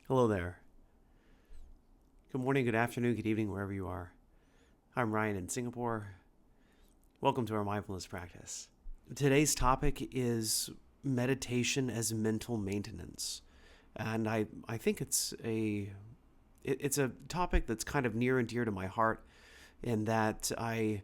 Hello there. Good morning, good afternoon, good evening, wherever you are. I'm Ryan in Singapore. Welcome to our mindfulness practice. Today's topic is meditation as mental maintenance. And I think it's a topic that's kind of near and dear to my heart in that I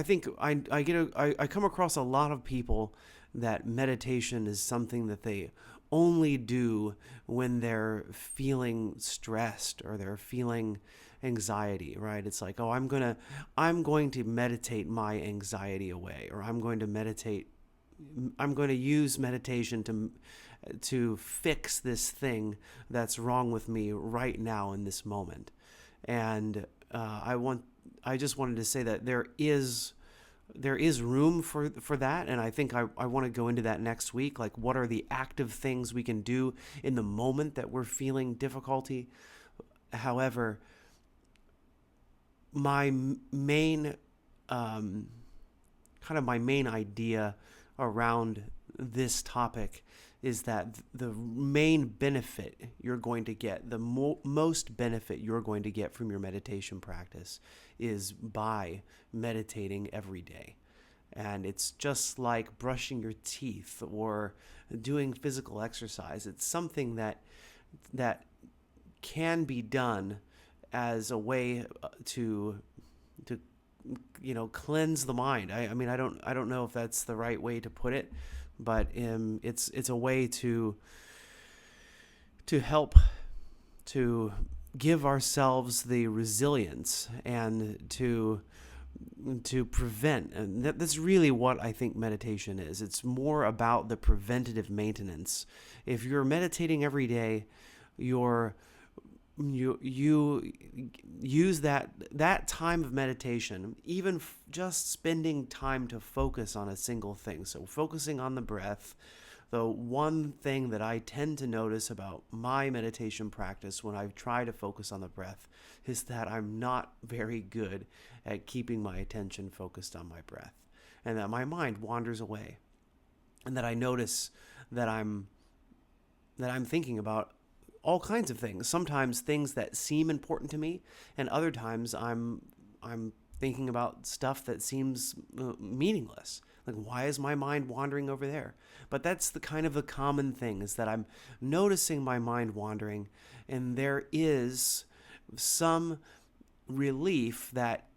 think I come across a lot of people that meditation is something that they only do when they're feeling stressed or they're feeling anxiety, right? It's like, oh, I'm going to meditate my anxiety away, or I'm going to use meditation to fix this thing that's wrong with me right now in this moment. And I just wanted to say that there is room for that, and I think I want to go into that next week. Like, what are the active things we can do in the moment that we're feeling difficulty? However, my main my main idea around this topic is that the main benefit you're going to get, the most benefit you're going to get from your meditation practice is by meditating every day. And it's just like brushing your teeth or doing physical exercise. It's something that can be done as a way to cleanse the mind. I mean, I don't know if that's the right way to put it, but it's a way to help to give ourselves the resilience and to prevent. And that's really what I think meditation is. It's more about the preventative maintenance. If you're meditating every day, you use that time of meditation, even just spending time to focus on a single thing. So focusing on the breath. The one thing that I tend to notice about my meditation practice when I try to focus on the breath is that I'm not very good at keeping my attention focused on my breath, and that my mind wanders away, and that I notice that I'm thinking about all kinds of things. Sometimes things that seem important to me, and other times I'm thinking about stuff that seems meaningless. Like, why is my mind wandering over there? But that's the kind of the common thing, is that I'm noticing my mind wandering, and there is some relief that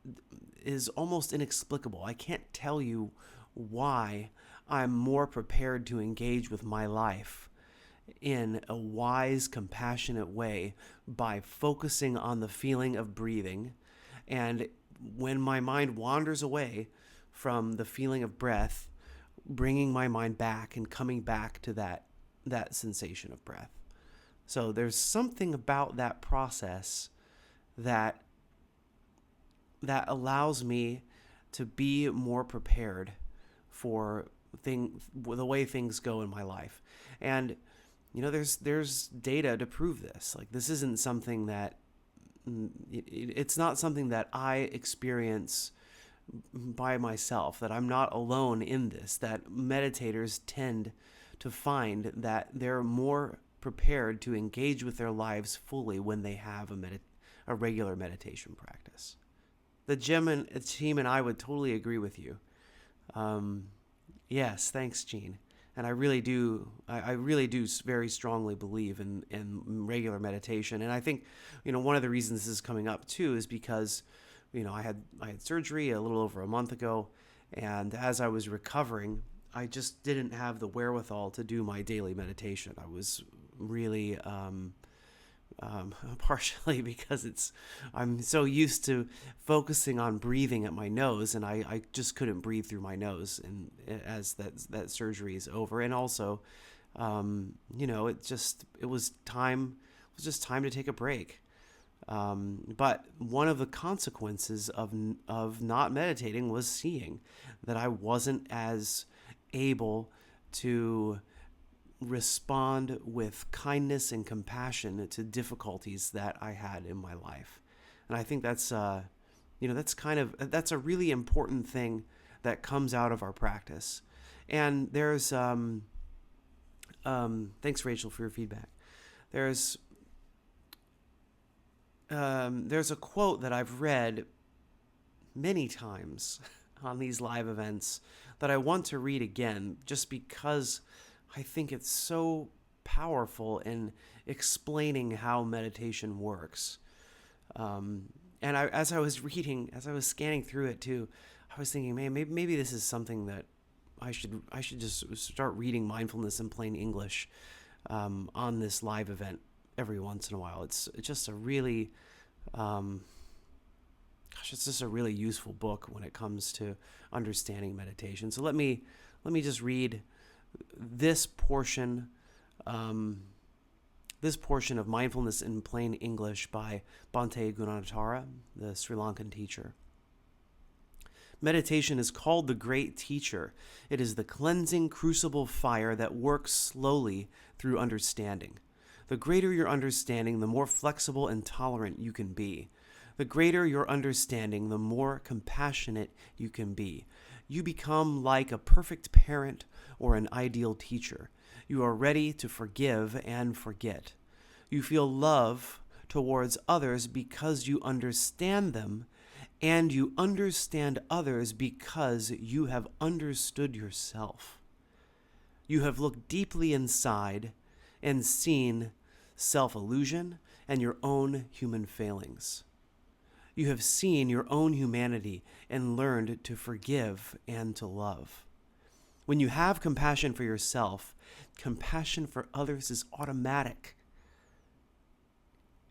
is almost inexplicable. I can't tell you why I'm more prepared to engage with my life in a wise, compassionate way by focusing on the feeling of breathing. And when my mind wanders away from the feeling of breath, bringing my mind back and coming back to that sensation of breath. So there's something about that process that allows me to be more prepared for the way things go in my life. And there's data to prove this. Like, this isn't something that it's not something that I experience by myself, that I'm not alone in this, that meditators tend to find that they're more prepared to engage with their lives fully when they have a regular meditation practice. The team and I would totally agree with you. Yes, thanks, Gene. And I really do very strongly believe in regular meditation. And I think, one of the reasons this is coming up too is because, I had surgery a little over a month ago, and as I was recovering, I just didn't have the wherewithal to do my daily meditation. I was really, partially because I'm so used to focusing on breathing at my nose, and I just couldn't breathe through my nose, and as that surgery is over, and also, it was just time to take a break. But one of the consequences of not meditating was seeing that I wasn't as able to respond with kindness and compassion to difficulties that I had in my life. And I think that's a really important thing that comes out of our practice. And there's thanks, Rachel, for your feedback. There's there's a quote that I've read many times on these live events that I want to read again, just because I think it's so powerful in explaining how meditation works. And as I was reading, as I was scanning through it too, I was thinking, man, maybe this is something that I should just start reading mindfulness in plain English on this live event every once in a while. It's just a really it's just a really useful book when it comes to understanding meditation. So let me just read this portion of Mindfulness in Plain English by Bhante Gunathara, the Sri Lankan teacher. Meditation is called the great teacher. It is the cleansing crucible fire that works slowly through understanding. The greater your understanding, the more flexible and tolerant you can be. The greater your understanding, the more compassionate you can be. You become like a perfect parent or an ideal teacher. You are ready to forgive and forget. You feel love towards others because you understand them, and you understand others because you have understood yourself. You have looked deeply inside and seen self-illusion and your own human failings. You have seen your own humanity and learned to forgive and to love. When you have compassion for yourself, compassion for others is automatic.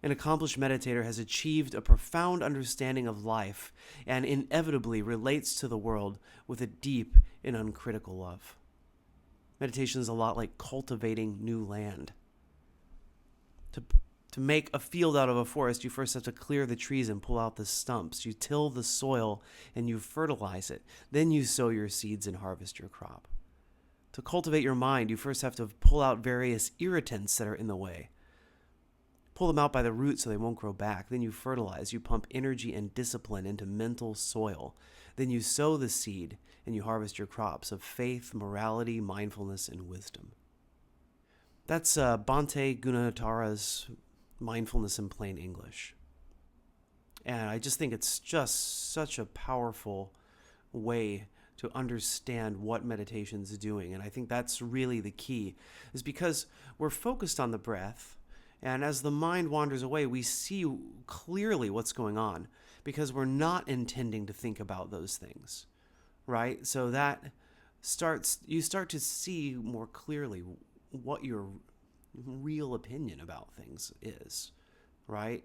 An accomplished meditator has achieved a profound understanding of life and inevitably relates to the world with a deep and uncritical love. Meditation is a lot like cultivating new land. To make a field out of a forest, you first have to clear the trees and pull out the stumps. You till the soil and you fertilize it. Then you sow your seeds and harvest your crop. To cultivate your mind, you first have to pull out various irritants that are in the way. Pull them out by the roots so they won't grow back. Then you fertilize. You pump energy and discipline into mental soil. Then you sow the seed and you harvest your crops of faith, morality, mindfulness, and wisdom. That's Bhante Gunathara's Mindfulness in Plain English. And I just think it's just such a powerful way to understand what meditation is doing. And I think that's really the key, is because we're focused on the breath. And as the mind wanders away, we see clearly what's going on because we're not intending to think about those things, right? So that you start to see more clearly what your real opinion about things is, right?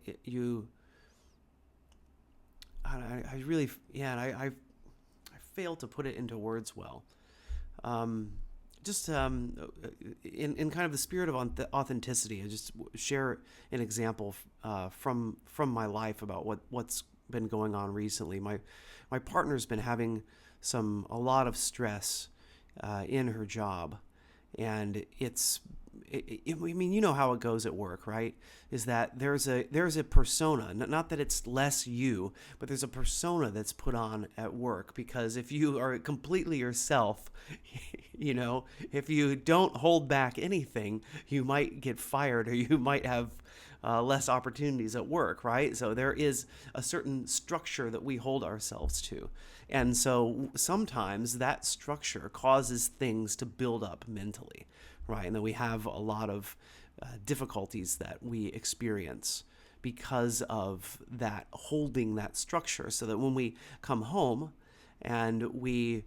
I really, yeah, and I failed to put it into words well. In kind of the spirit of authenticity, I just share an example from my life about what's been going on recently. My partner's been having a lot of stress in her job, and I mean, you know how it goes at work, right? Is that there's a persona, not that it's less you, but there's a persona that's put on at work, because if you are completely yourself, if you don't hold back anything, you might get fired or you might have less opportunities at work, right? So there is a certain structure that we hold ourselves to. And so sometimes that structure causes things to build up mentally, right? And then we have a lot of difficulties that we experience because of that, holding that structure, so that when we come home and we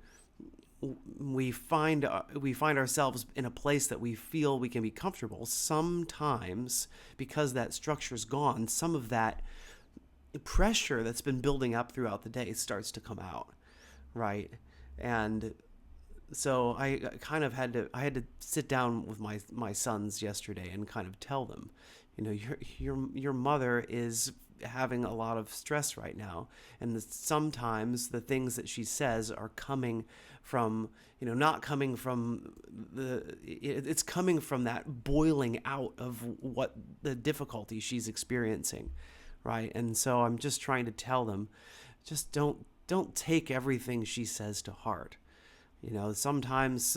find ourselves in a place that we feel we can be comfortable, sometimes because that structure's gone, some of that pressure that's been building up throughout the day starts to come out, right? And so I had to sit down with my sons yesterday and kind of tell them, your mother is having a lot of stress right now, and sometimes the things that she says are coming from, not coming from it's coming from that boiling out of what the difficulty she's experiencing, right? And so I'm just trying to tell them, just don't take everything she says to heart. Sometimes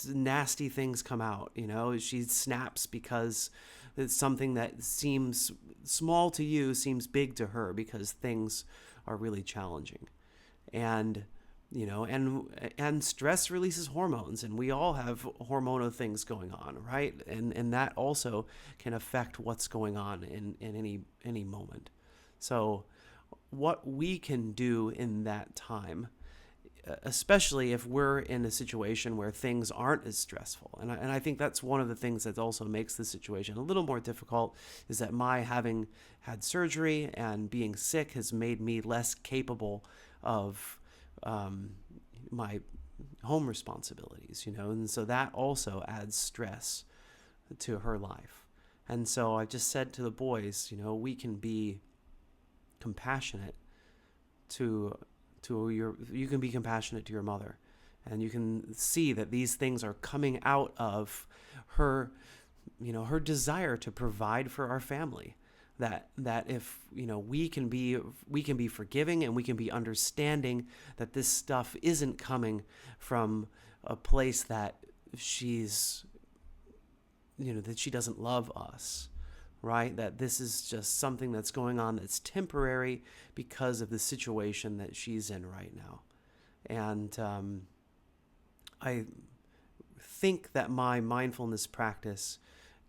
nasty things come out. She snaps because it's something that seems small to you seems big to her because things are really challenging. And and stress releases hormones, and we all have hormonal things going on, right? And that also can affect what's going on in any moment. So what we can do in that time, especially if we're in a situation where things aren't as stressful. And I think that's one of the things that also makes the situation a little more difficult, is that my having had surgery and being sick has made me less capable of my home responsibilities, and so that also adds stress to her life. And so I just said to the boys, we can be compassionate to you can be compassionate to your mother, and you can see that these things are coming out of her her desire to provide for our family. That if we can be forgiving, and we can be understanding that this stuff isn't coming from a place that she's that she doesn't love us, right? That this is just something that's going on that's temporary because of the situation that she's in right now. And I think that my mindfulness practice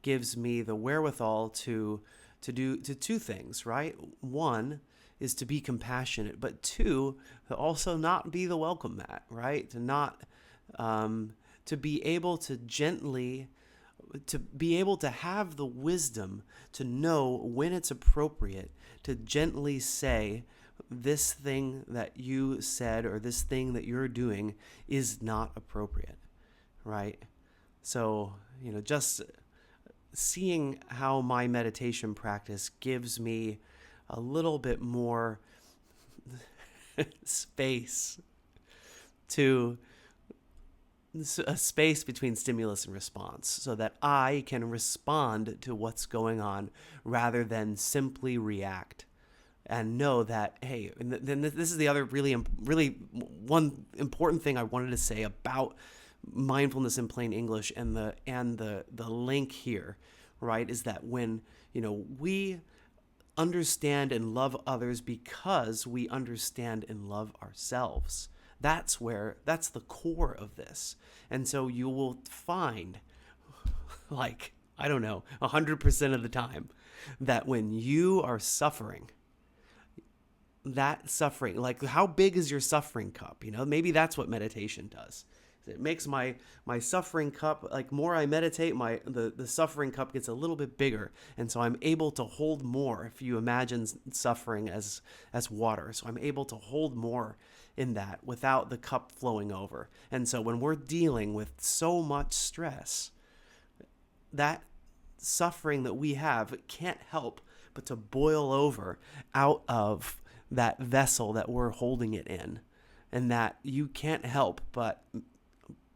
gives me the wherewithal to do two things, right? One is to be compassionate, but two, to also not be the welcome mat, right? To not to be able to gently to be able to have the wisdom to know when it's appropriate to gently say, this thing that you said or this thing that you're doing is not appropriate, right? So, just seeing how my meditation practice gives me a little bit more space a space between stimulus and response, so that I can respond to what's going on rather than simply react, and know that, hey, and then this is the other really one important thing I wanted to say about mindfulness in plain English, and the link here, right, is that when we understand and love others because we understand and love ourselves, that's the core of this. And so you will find, like, I don't know, 100% of the time, that when you are suffering, that suffering, like, how big is your suffering cup? Maybe that's what meditation does. It makes my suffering cup, like, more I meditate, the suffering cup gets a little bit bigger, and so I'm able to hold more. If you imagine suffering as water, so I'm able to hold more in that without the cup flowing over. And so when we're dealing with so much stress, that suffering that we have can't help but to boil over out of that vessel that we're holding it in, and that you can't help but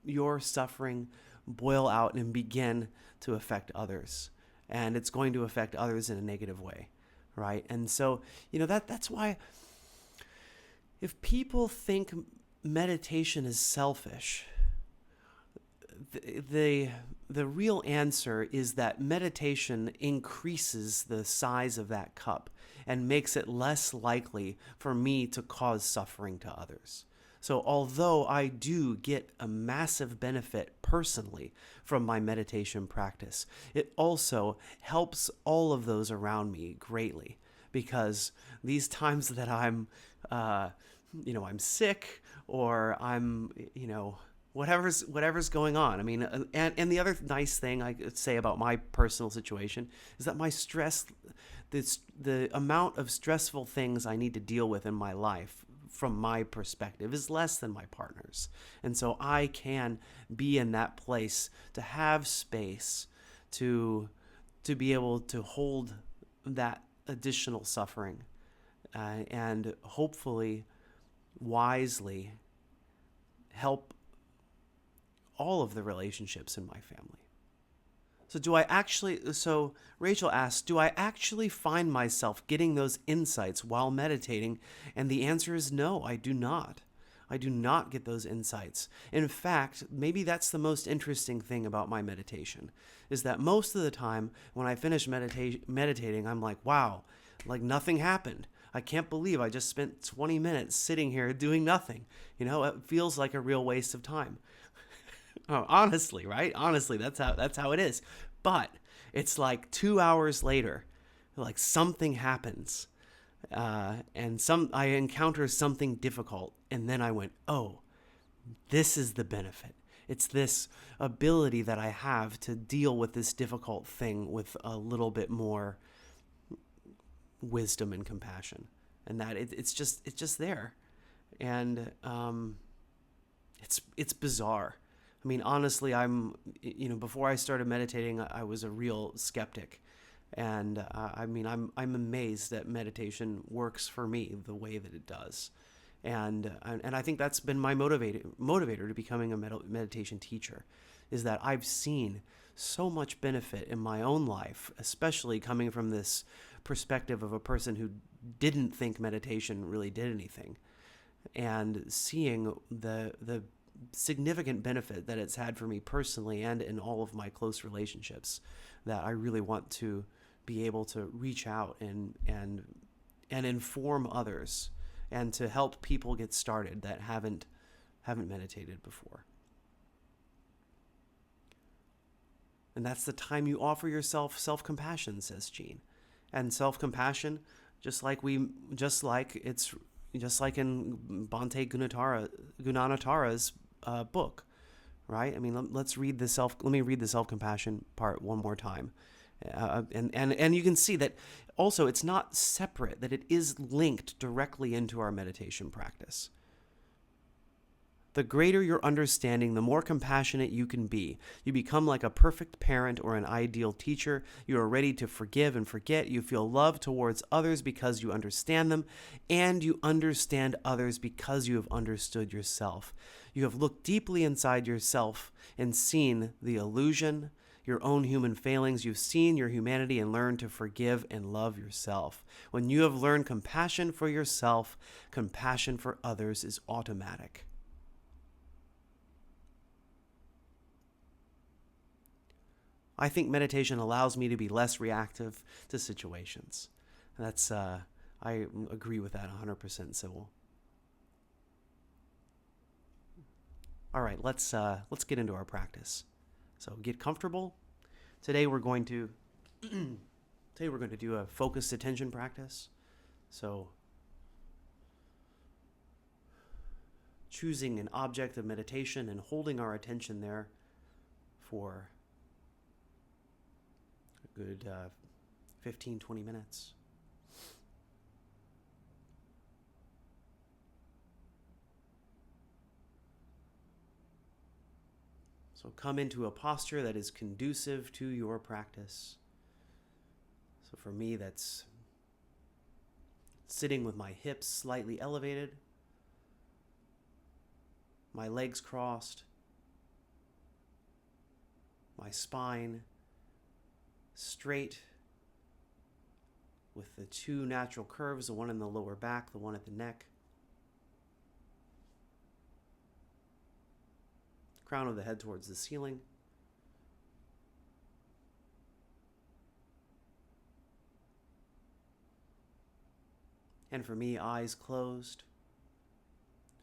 your suffering boil out and begin to affect others, and it's going to affect others in a negative way, right? And so that's why, if people think meditation is selfish, the real answer is that meditation increases the size of that cup and makes it less likely for me to cause suffering to others. So although I do get a massive benefit personally from my meditation practice, it also helps all of those around me greatly, because these times that I'm sick, or I'm, whatever's going on. I mean, and the other nice thing I could say about my personal situation is that my stress, the amount of stressful things I need to deal with in my life, from my perspective, is less than my partner's. And so I can be in that place to have space to be able to hold that additional suffering, and hopefully wisely help all of the relationships in my family. So Rachel asks, do I actually find myself getting those insights while meditating? And the answer is no, I do not. I do not get those insights. In fact, maybe that's the most interesting thing about my meditation, is that most of the time when I finish meditating, I'm like, wow, like nothing happened. I can't believe I just spent 20 minutes sitting here doing nothing. It feels like a real waste of time. Oh, honestly, right? Honestly, that's how it is. But it's like 2 hours later, like something happens, and I encounter something difficult, and then I went, oh, this is the benefit. It's this ability that I have to deal with this difficult thing with a little bit more wisdom and compassion, and that it's just there, and it's bizarre. I mean, honestly, before I started meditating, I was a real skeptic. And I mean, I'm amazed that meditation works for me the way that it does. And I think that's been my motivator to becoming a meditation teacher, is that I've seen so much benefit in my own life, especially coming from this perspective of a person who didn't think meditation really did anything, and seeing the significant benefit that it's had for me personally and in all of my close relationships, that I really want to be able to reach out and inform others, and to help people get started that haven't meditated before. And that's the time you offer yourself self-compassion, says Gene. And self-compassion, just like in Bhante Gunanatara's book, right? I mean, let me read the self-compassion part one more time. And you can see that also it's not separate, that it is linked directly into our meditation practice. The greater your understanding, the more compassionate you can be. You become like a perfect parent or an ideal teacher. You are ready to forgive and forget. You feel love towards others because you understand them, and you understand others because you have understood yourself. You have looked deeply inside yourself and seen the illusion, your own human failings. You've seen your humanity and learned to forgive and love yourself. When you have learned compassion for yourself, compassion for others is automatic. I think meditation allows me to be less reactive to situations. I agree with that 100%, Sybil. All right, let's get into our practice. So get comfortable. Today we're going to do a focused attention practice. So choosing an object of meditation and holding our attention there for a good 15, 20 minutes. So come into a posture that is conducive to your practice. So for me, that's sitting with my hips slightly elevated, my legs crossed, my spine straight with the two natural curves, the one in the lower back, the one at the neck. Crown of the head towards the ceiling. And for me, eyes closed.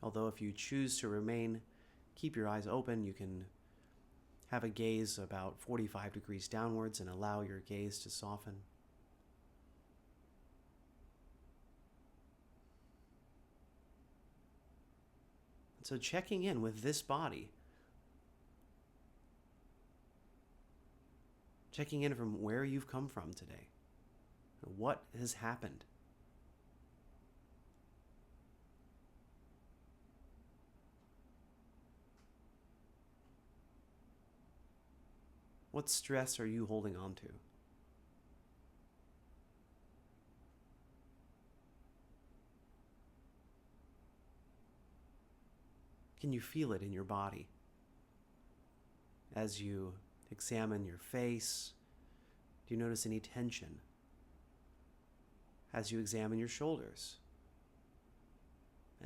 Although if you choose to keep your eyes open, you can have a gaze about 45 degrees downwards and allow your gaze to soften. So checking in with this body, checking in from where you've come from today, what has happened. What stress are you holding on to? Can you feel it in your body as you examine your face? Do you notice any tension as you examine your shoulders?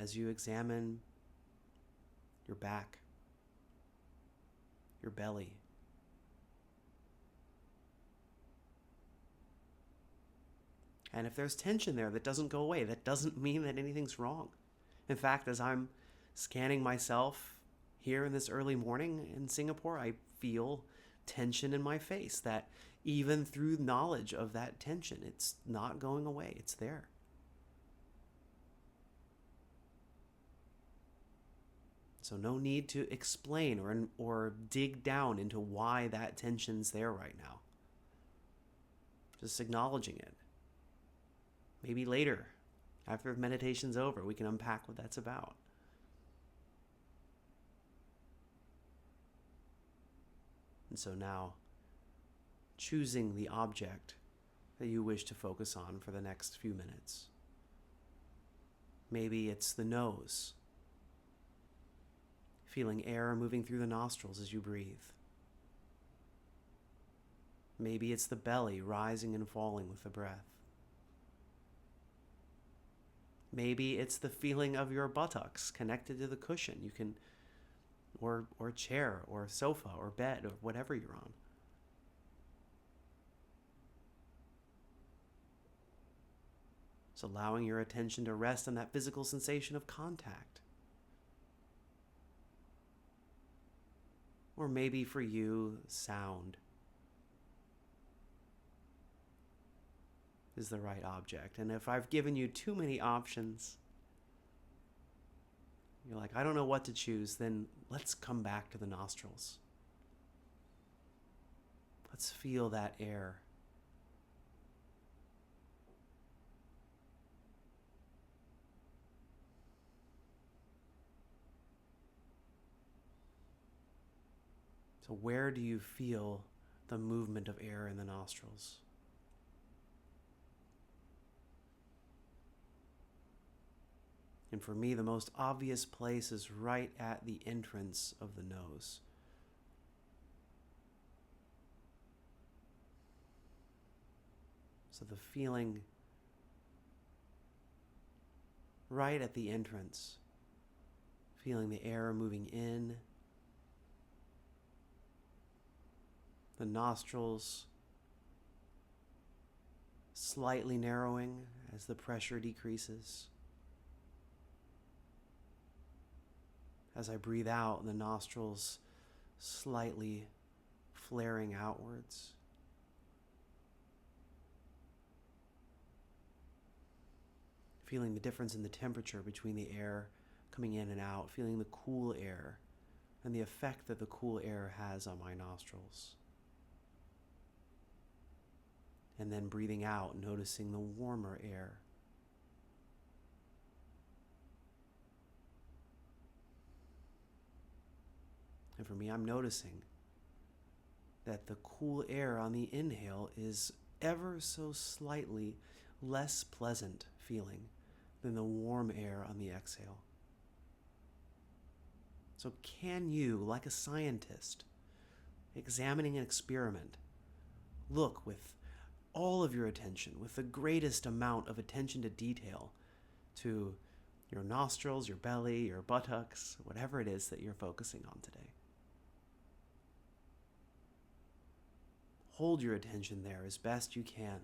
As you examine your back, your belly. And if there's tension there that doesn't go away, that doesn't mean that anything's wrong. In fact, as I'm scanning myself here in this early morning in Singapore, I feel tension in my face that even through knowledge of that tension, it's not going away. It's there. So no need to explain or dig down into why that tension's there right now. Just acknowledging it. Maybe later, after meditation's over, we can unpack what that's about. And so now, choosing the object that you wish to focus on for the next few minutes. Maybe it's the nose, feeling air moving through the nostrils as you breathe. Maybe it's the belly rising and falling with the breath. Maybe it's the feeling of your buttocks connected to the cushion. You can, or chair, or sofa, or bed, or whatever you're on. So allowing your attention to rest on that physical sensation of contact. Or maybe for you, sound is the right object. And if I've given you too many options, you're like, I don't know what to choose, then let's come back to the nostrils. Let's feel that air. So where do you feel the movement of air in the nostrils? And for me, the most obvious place is right at the entrance of the nose. So the feeling right at the entrance, feeling the air moving in, the nostrils slightly narrowing as the pressure decreases. As I breathe out, the nostrils slightly flaring outwards. Feeling the difference in the temperature between the air coming in and out, feeling the cool air and the effect that the cool air has on my nostrils. And then breathing out, noticing the warmer air. And for me, I'm noticing that the cool air on the inhale is ever so slightly less pleasant feeling than the warm air on the exhale. So can you, like a scientist, examining an experiment, look with all of your attention, with the greatest amount of attention to detail, to your nostrils, your belly, your buttocks, whatever it is that you're focusing on today. Hold your attention there as best you can.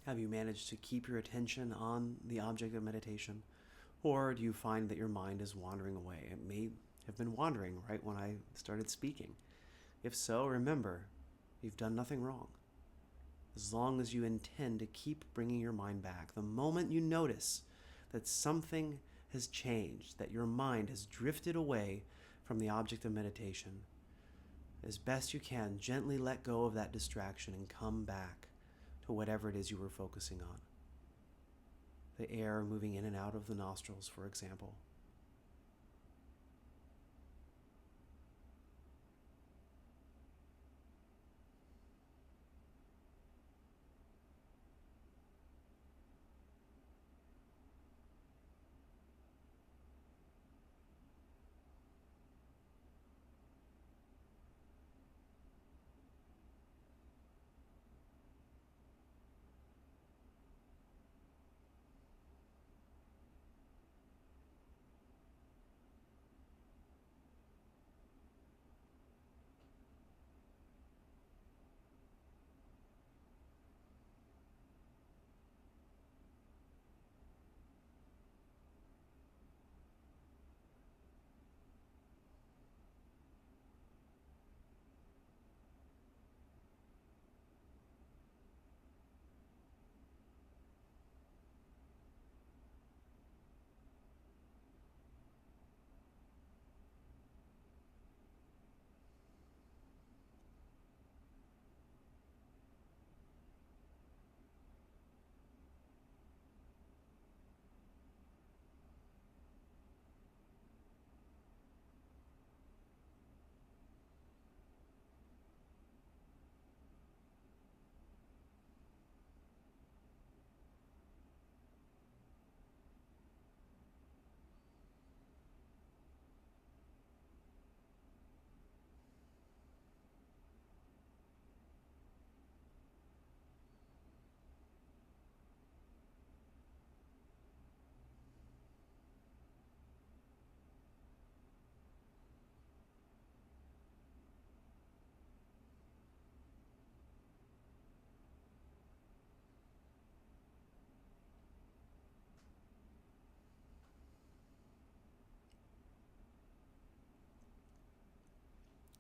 Have you managed to keep your attention on the object of meditation? Or do you find that your mind is wandering away? It may have been wandering right when I started speaking. If so, remember, you've done nothing wrong. As long as you intend to keep bringing your mind back, the moment you notice that something has changed, that your mind has drifted away from the object of meditation, as best you can, gently let go of that distraction and come back to whatever it is you were focusing on. The air moving in and out of the nostrils, for example.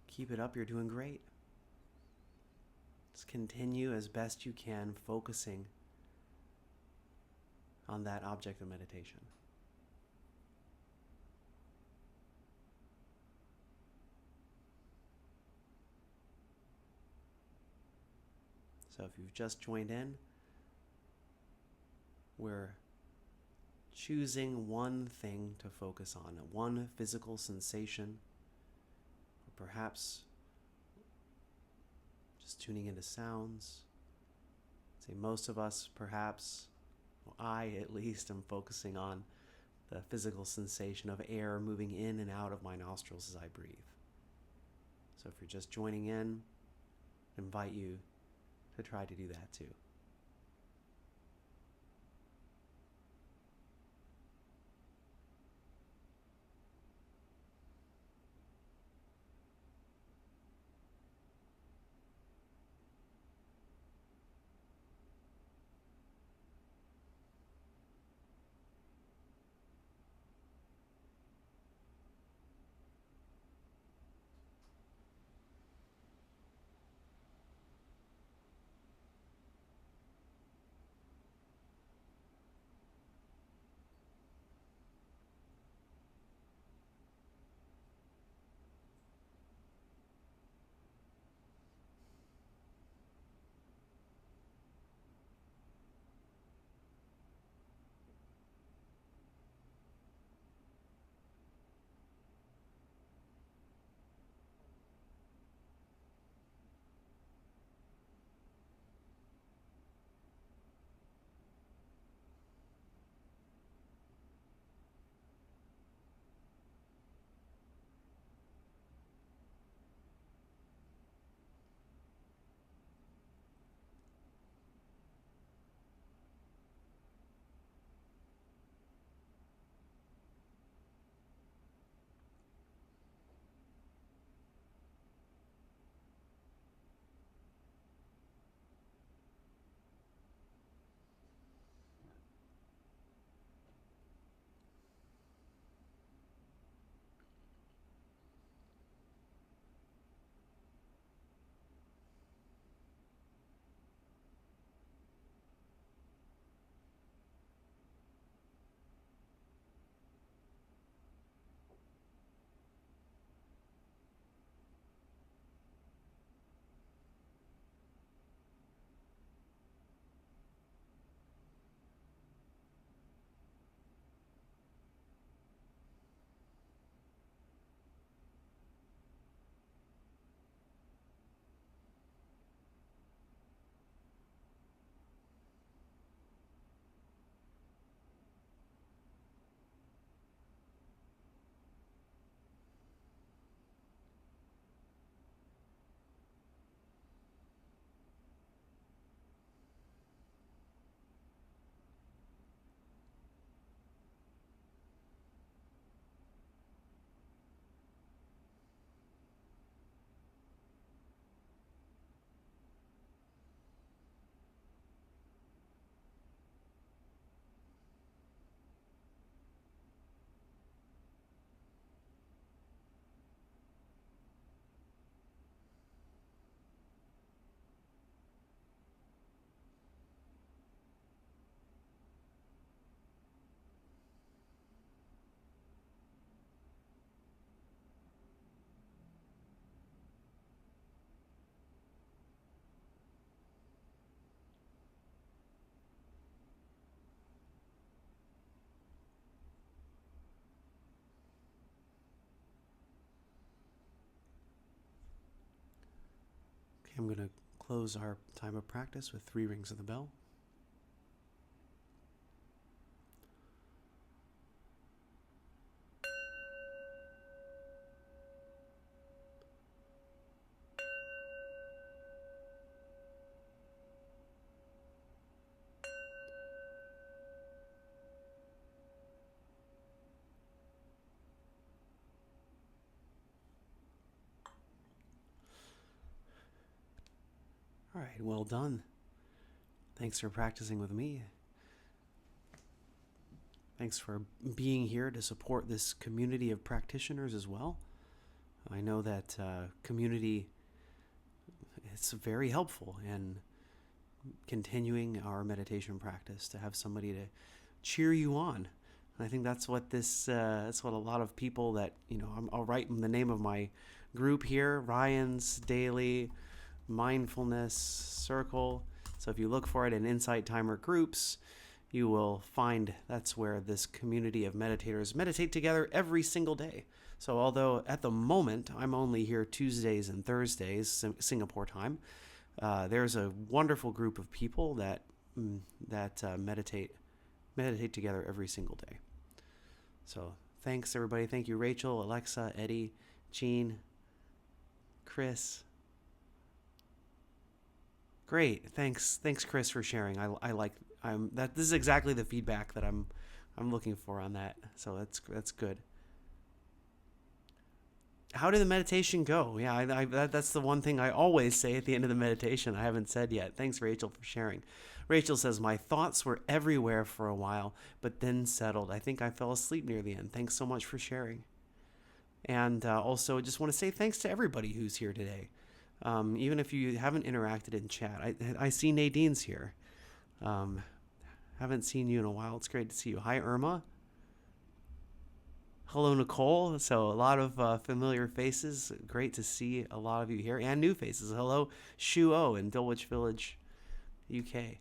Keep it up, you're doing great. Just continue as best you can, focusing on that object of meditation. So if you've just joined in, we're choosing one thing to focus on, one physical sensation, or perhaps just tuning into sounds. I'd say most of us, perhaps, well, I at least, am focusing on the physical sensation of air moving in and out of my nostrils as I breathe. So if you're just joining in, I invite you to try to do that too. I'm going to close our time of practice with 3 rings of the bell. All right, well done. Thanks for practicing with me. Thanks for being here to support this community of practitioners as well. I know that community is very helpful in continuing our meditation practice, to have somebody to cheer you on. And I think that's what that's what a lot of people that, I'll write in the name of my group here, Ryan's Daily Mindfulness Circle. So if you look for it in Insight Timer groups, you will find that's where this community of meditators meditate together every single day. So although at the moment I'm only here Tuesdays and Thursdays, Singapore time, there's a wonderful group of people that meditate together every single day. So thanks, everybody. Thank you, Rachel, Alexa, Eddie, Jean, Chris. Great. Thanks, Chris, for sharing. This is exactly the feedback that I'm looking for on that. So that's good. How did the meditation go? Yeah, that's the one thing I always say at the end of the meditation I haven't said yet. Thanks, Rachel, for sharing. Rachel says, my thoughts were everywhere for a while, but then settled. I think I fell asleep near the end. Thanks so much for sharing. And also, just want to say thanks to everybody who's here today. Even if you haven't interacted in chat. I see Nadine's here. Haven't seen you in a while. It's great to see you. Hi, Irma. Hello, Nicole. So a lot of familiar faces. Great to see a lot of you here. And new faces. Hello, Shu O in Dulwich Village, UK.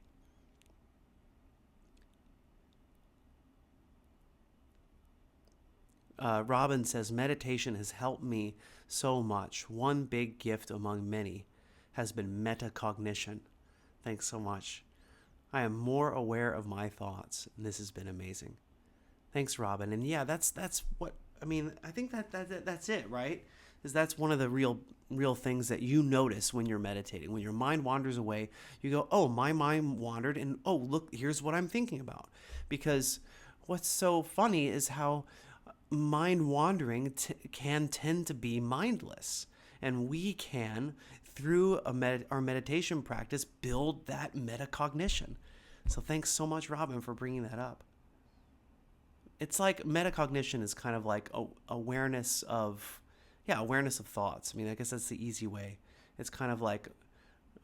Robin says, meditation has helped me so much. One big gift among many has been metacognition. Thanks so much. I am more aware of my thoughts, and this has been amazing. Thanks, Robin. And yeah, that's what I mean. I think that's it, right? Is that's one of the real things that you notice when you're meditating. When your mind wanders away, you go, "Oh, my mind wandered, and oh, look, here's what I'm thinking about." Because what's so funny is how mind wandering can tend to be mindless, and we can, through our meditation practice, build that metacognition. So thanks so much, Robin, for bringing that up. It's like metacognition is kind of like awareness of thoughts. I mean, I guess that's the easy way. It's kind of like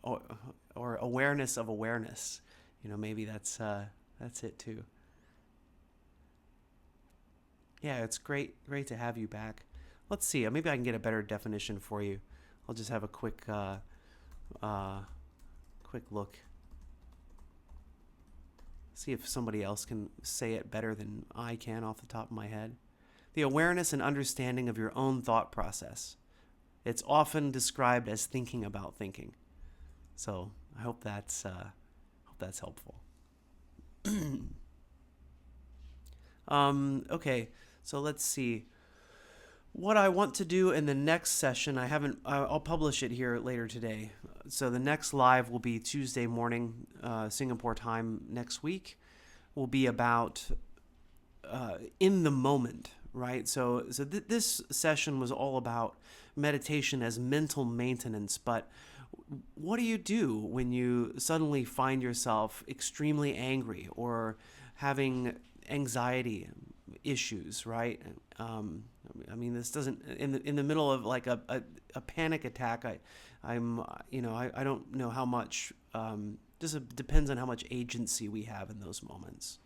or awareness of awareness. Maybe that's it too. Yeah, it's great to have you back. Let's see. Maybe I can get a better definition for you. I'll just have a quick look. See if somebody else can say it better than I can off the top of my head. The awareness and understanding of your own thought process. It's often described as thinking about thinking. So I hope that's helpful. Okay, so let's see. What I want to do in the next session, I'll publish it here later today. So the next live will be Tuesday morning, Singapore time next week. Will be about in the moment, right? So this session was all about meditation as mental maintenance, but what do you do when you suddenly find yourself extremely angry or having anxiety issues, right? I mean, this doesn't in the middle of like a panic attack. I don't know how much. Just depends on how much agency we have in those moments,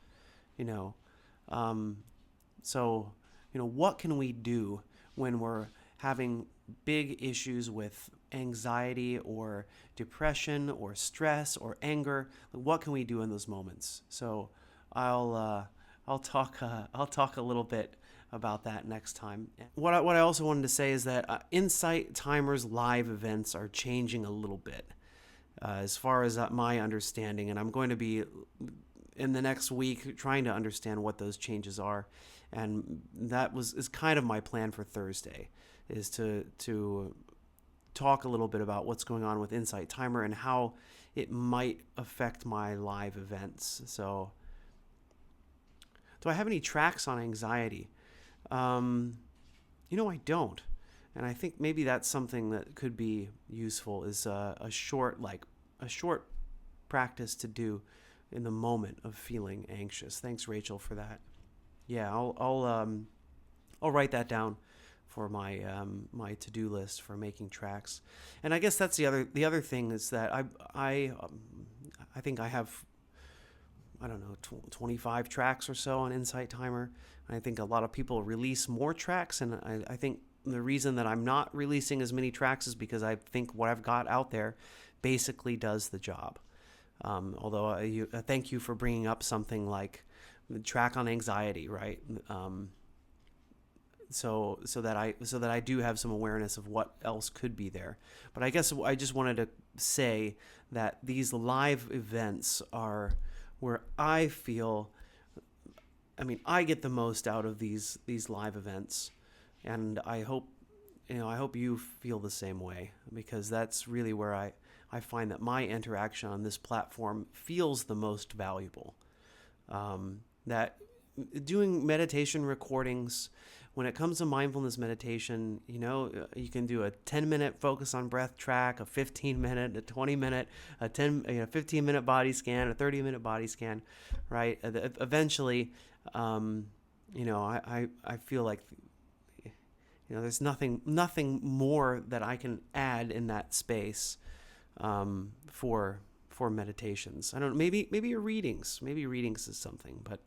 So, what can we do when we're having big issues with anxiety or depression or stress or anger? What can we do in those moments? So, I'll talk a little bit about that next time. What I also wanted to say is that Insight Timer's live events are changing a little bit, as far as my understanding, and I'm going to be in the next week trying to understand what those changes are, and is kind of my plan for Thursday, is to talk a little bit about what's going on with Insight Timer and how it might affect my live events. So, do I have any tracks on anxiety? I don't, and I think maybe that's something that could be useful, is a short practice to do in the moment of feeling anxious. Thanks, Rachel, for that. Yeah, I'll write that down for my to-do list for making tracks. And I guess that's the other thing is that I think I have, I don't know, 25 tracks or so on Insight Timer. I think a lot of people release more tracks, and I think the reason that I'm not releasing as many tracks is because I think what I've got out there basically does the job. Although thank you for bringing up something like the track on anxiety, right? So that I do have some awareness of what else could be there. But I guess I just wanted to say that these live events are where I feel, I get the most out of these live events, and I hope you feel the same way, because that's really where I find that my interaction on this platform feels the most valuable. That doing meditation recordings, when it comes to mindfulness meditation, you can do a 10-minute focus on breath track, a 15-minute, a 20-minute, a 15-minute body scan, a 30-minute body scan, right? Eventually, I feel like, there's nothing more that I can add in that space for meditations. I don't know, maybe your readings. Maybe readings is something, but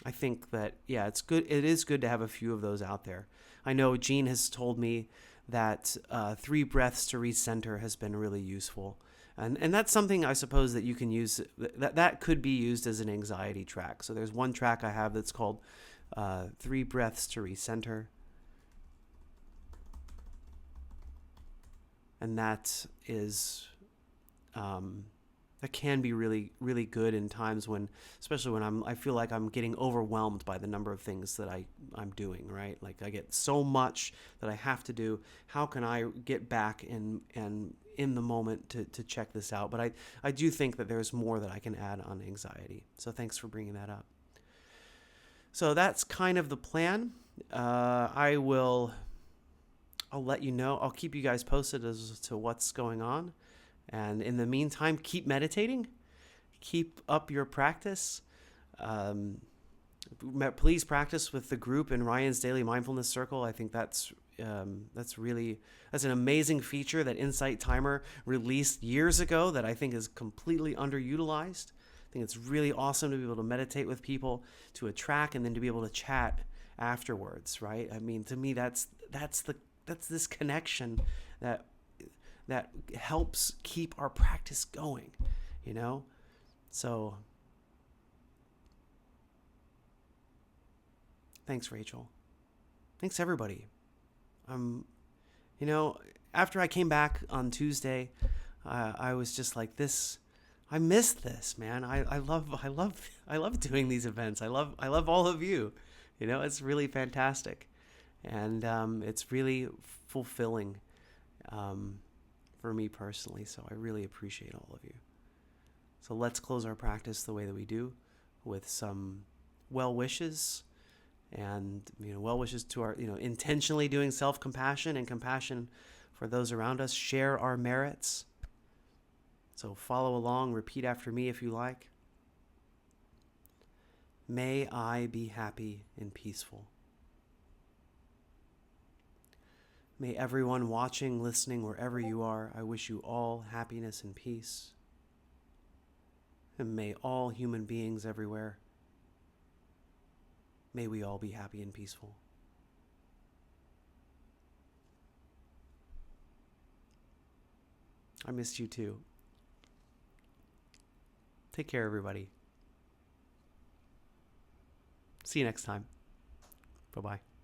I think that, yeah, it's good. It is good to have a few of those out there. I know Jean has told me that 3 breaths to recenter has been really useful. And that's something I suppose that you can use, that could be used as an anxiety track. So there's one track I have that's called 3 breaths to recenter. And that is, that can be really, really good in times when, especially when I feel like I'm getting overwhelmed by the number of things that I'm doing, right? Like I get so much that I have to do. How can I get back and in the moment to check this out? But I do think that there's more that I can add on anxiety. So thanks for bringing that up. So that's kind of the plan. I'll let you know. I'll keep you guys posted as to what's going on. And in the meantime, keep meditating. Keep up your practice. Please practice with the group in Ryan's Daily Mindfulness Circle. I think that's an amazing feature that Insight Timer released years ago that I think is completely underutilized. I think it's really awesome to be able to meditate with people to a track and then to be able to chat afterwards, right? To me, that's this connection that helps keep our practice going, So thanks, Rachel. Thanks, everybody. After I came back on Tuesday, I was just like this. I missed this, man. I love doing these events. I love all of you. It's really fantastic. And it's really fulfilling for me personally. So I really appreciate all of you. So let's close our practice the way that we do, with some well wishes, and well wishes to our intentionally doing self-compassion and compassion for those around us. Share our merits. So follow along. Repeat after me if you like. May I be happy and peaceful. May everyone watching, listening, wherever you are, I wish you all happiness and peace. And may all human beings everywhere, may we all be happy and peaceful. I missed you too. Take care, everybody. See you next time. Bye bye.